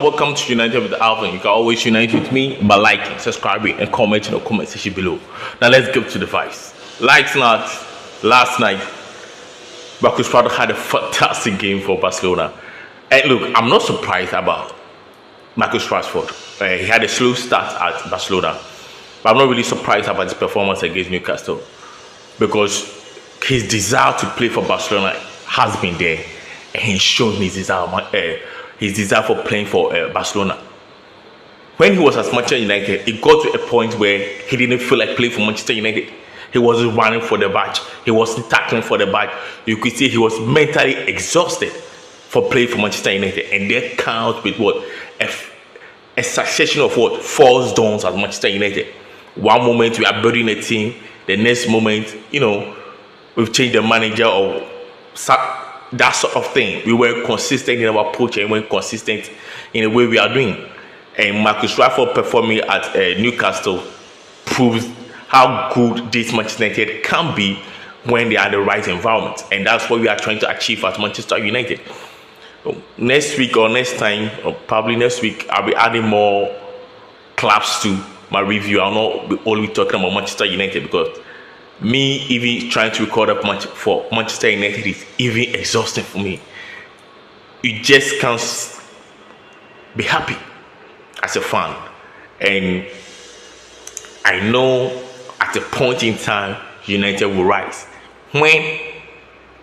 Welcome to United with Alvin. You can always unite with me by liking, subscribing, and commenting in the comment section below. Now let's get to the vibes. Last night, Marcus Rashford had a fantastic game for Barcelona. And look, I'm not surprised about Marcus Rashford. He had a slow start at Barcelona, but I'm not really surprised about his performance against Newcastle because his desire to play for Barcelona has been there, and he's shown his desire for playing for Barcelona. When he was at Manchester United, it got to a point where he didn't feel like playing for Manchester United. He wasn't running for the badge. He wasn't tackling for the badge. You could see he was mentally exhausted for playing for Manchester United. And that counts with what? A succession of what? False dawns at Manchester United. One moment we are building a team. The next moment, we've changed the manager or that sort of thing. We were consistent in our approach and we were consistent in the way we are doing. And Marcus Rashford performing at Newcastle proves how good this Manchester United can be when they are in the right environment. And that's what we are trying to achieve at Manchester United. Next week or next time, or probably next week, I'll be adding more clubs to my review. I'll not be only talking about Manchester United because me even trying to record up for Manchester United is even exhausting for me. You just can't be happy as a fan. And I know at a point in time, United will rise. When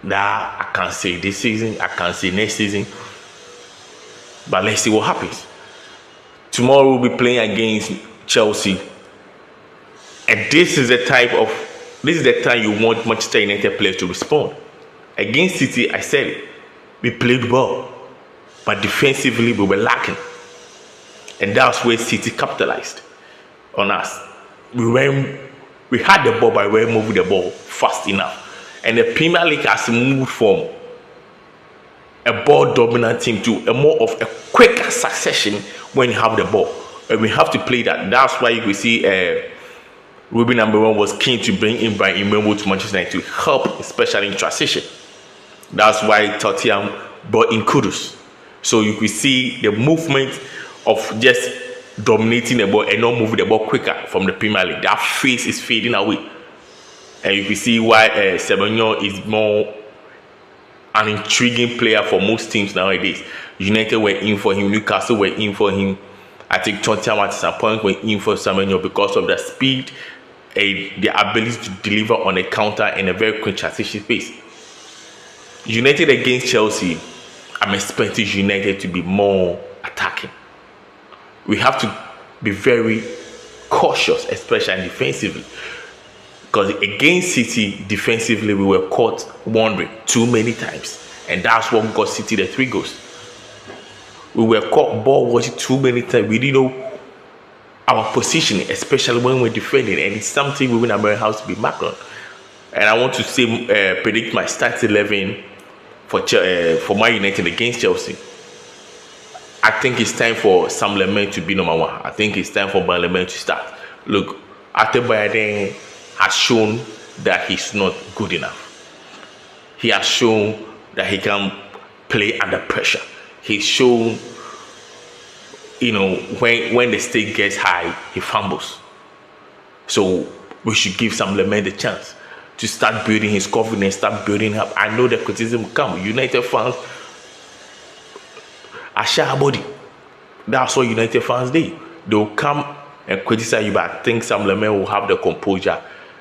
that I can't say this season, I can't say next season. But let's see what happens. Tomorrow we'll be playing against Chelsea. And this is the time you want Manchester United players to respond. Against City, I said it. We played well, but defensively we were lacking. And that's where City capitalized on us. We had the ball, but we weren't moving the ball fast enough. And the Premier League has moved from a ball-dominant team to a more of a quicker succession when you have the ball. And we have to play that. That's why you will see Ruben #1 was keen to bring in Brian Mbeumo to Manchester United to help, especially in transition. That's why Tottenham brought in Kudus. So you could see the movement of just dominating the ball and not moving the ball quicker from the Premier League. That phase is fading away. And you can see why Semenyo is more an intriguing player for most teams nowadays. United were in for him, Newcastle were in for him. I think Tottenham at some point were in for Semenyo because of the speed and the ability to deliver on a counter in a very quick transition space. United against Chelsea, I'm expecting United to be more attacking. We have to be very cautious, especially defensively. Because against City, defensively, we were caught wandering too many times. And that's what got City the 3 goals. We were caught ball watching too many times. We didn't know our positioning, especially when we're defending. And it's something we win American House to be marked on. And I want to say, predict my start 11 for Man United against Chelsea. I think it's time for Sam Lemay to be number 1. I think it's time for Sam Lemay to start. Look, Bayern has shown that he's not good enough. He has shown that he can play under pressure. He's shown, when the stake gets high, he fumbles. So we should give Sam Lemay the chance to start building his confidence, start building up. I know the criticism will come. United fans are shy body. That's what United fans do. They'll come and criticize you, but I think Sam Lemay will have the composure.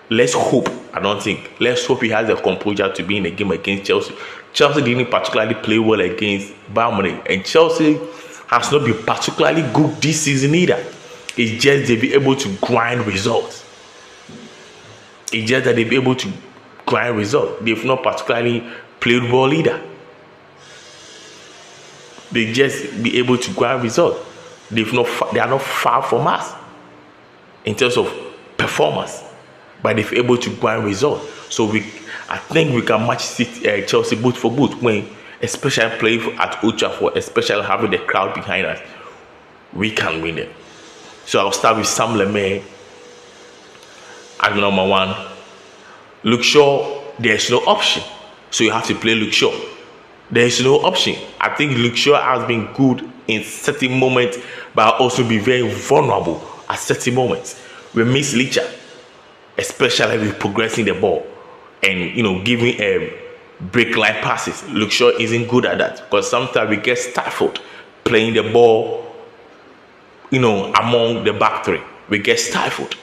Let's hope he has the composure to be in a game against Chelsea. Chelsea didn't particularly play well against Bayern Munich, and Chelsea has not been particularly good this season either. It's just they've been able to grind results. It's just that they've been able to grind results. They've not particularly played well either. They just be able to grind results. They are not far from us in terms of performance, but they're able to grind results. So I think we can match Chelsea boot for boot when, especially playing at Old Trafford, especially having the crowd behind us, we can win it. So I'll start with Sam Lemay as number 1. Luke Shaw, there's no option, so you have to play Luke Shaw. There is no option. I think Luke Shaw has been good in certain moments, but also be very vulnerable at certain moments. We miss Licha, especially with progressing the ball and giving break line passes. Luke Shaw isn't good at that because sometimes we get stifled playing the ball, among the back three. We get stifled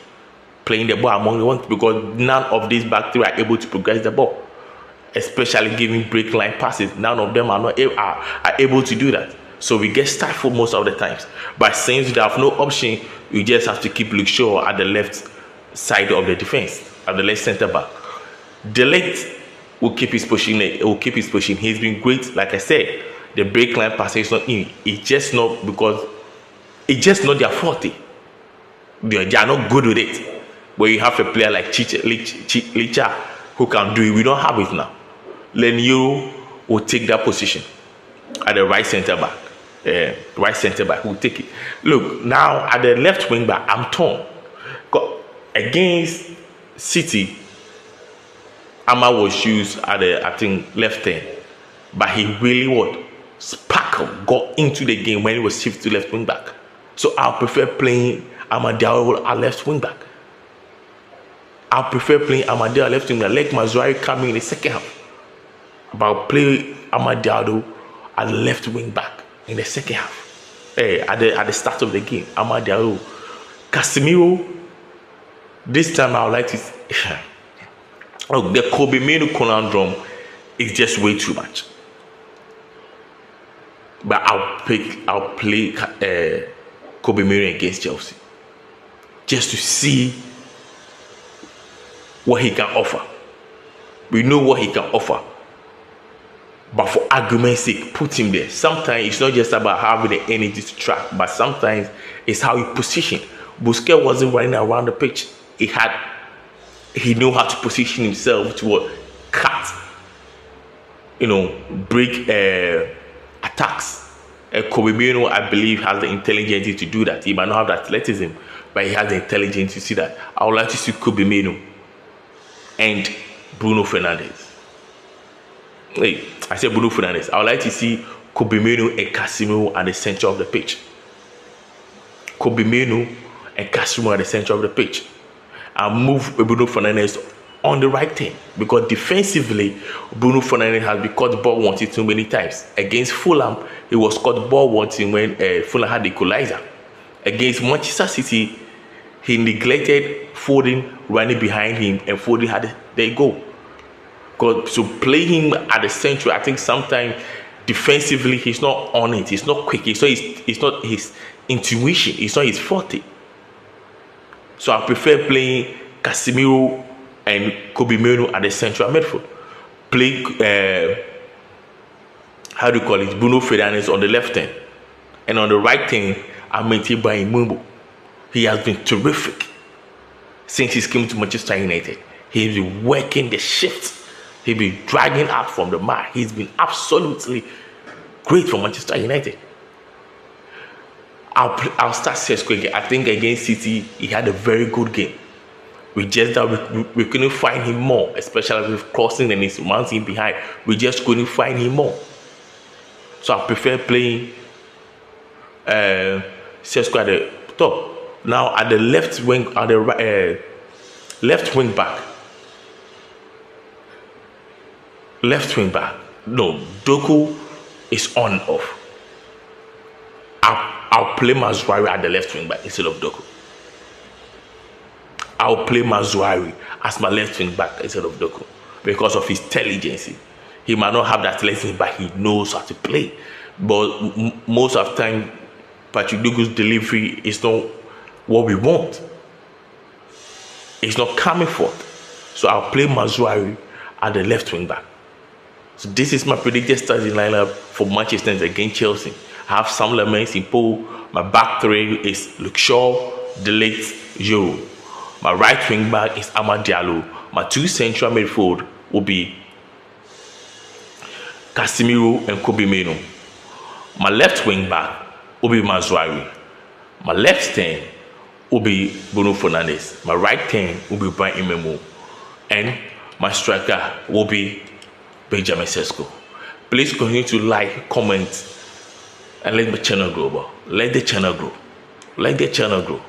playing the ball among the ones because none of these back three are able to progress the ball, especially giving break line passes. None of them are able to do that. So we get stifled most of the times. But since we have no option, we just have to keep Luke Shaw at the left side of the defense, at the left center back. Delete will keep his pushing. He's been great. Like I said, the break line passing is not in. It's just not because it's just not their forte. They are not good with it. But you have a player like Licha who can do it. We don't have it now. Leniu will take that position at the right center back. Right center back will take it. Look, now at the left wing back, I'm torn. Against City, Ama was used at the, I think, left hand, but he really sparkled, got into the game when he was shifted to left wing back. So I prefer playing Amadou at left wing back. I prefer playing Amadou at left wing back. Let Mazwari come in the second half. But I'll play Amadou at left wing back in the second half. At the start of the game, Amadou, Casemiro. This time I would like to. The Kobe Menu conundrum is just way too much. But I'll play Kobe Menu against Chelsea just to see what he can offer. We know what he can offer, but for argument's sake, put him there. Sometimes it's not just about having the energy to track, but sometimes it's how you position. Busquets wasn't running around the pitch. He knew how to position himself to cut, break attacks. Kobe Mino, I believe, has the intelligence to do that. He might not have the athleticism, but he has the intelligence to see that. I would like to see Kobe Mino and Bruno Fernandes. Wait, I said Bruno Fernandes. I would like to see Kobe Mino and Casemiro at the center of the pitch. Kobe Mino and Casemiro at the center of the pitch. And move Bruno Fernandes on the right thing, because defensively Bruno Fernandes has been caught ball wanting too many times. Against Fulham, he was caught ball wanting when Fulham had the equalizer. Against Manchester City, he neglected Foden running behind him, and Foden had the goal. So play him at the center, I think sometimes defensively he's not on it. He's not quick. It's not his intuition. It's not his forte. So I prefer playing Casemiro and Kobe Mino at the central midfield. Play, Bruno Fernandes on the left hand. And on the right hand, I'm maintained by Mumbo. He has been terrific since he came to Manchester United. He's been working the shift. He's been dragging out from the mat. He's been absolutely great for Manchester United. I'll start Sesko again. I think against City, he had a very good game. We couldn't find him more, especially with crossing and his mounting behind. We just couldn't find him more. So I prefer playing Sesko at the top. Now at the left wing, at the left wing back. No, Doku is on and off. I'll play Mazwari at the left wing back instead of Doku. I'll play Mazwari as my left wing back instead of Doku because of his intelligence. He might not have that athleticism, but he knows how to play. But most of the time, Patrick Doku's delivery is not what we want. It's not coming forth. So I'll play Mazwari at the left wing back. So this is my predicted starting lineup for Manchester United against Chelsea. I have some elements in pool. My back three is Luke Shaw, Delete, Euro. My right wing back is Amad Diallo. My two central midfield will be Casemiro and Kobe Mino. My left wing back will be Mazwari. My left stand will be Bruno Fernandes. My right hand will be Brian Imemo. And my striker will be Benjamin Sesko. Please continue to like, comment, and let my channel grow, bro. Let the channel grow. Let the channel grow.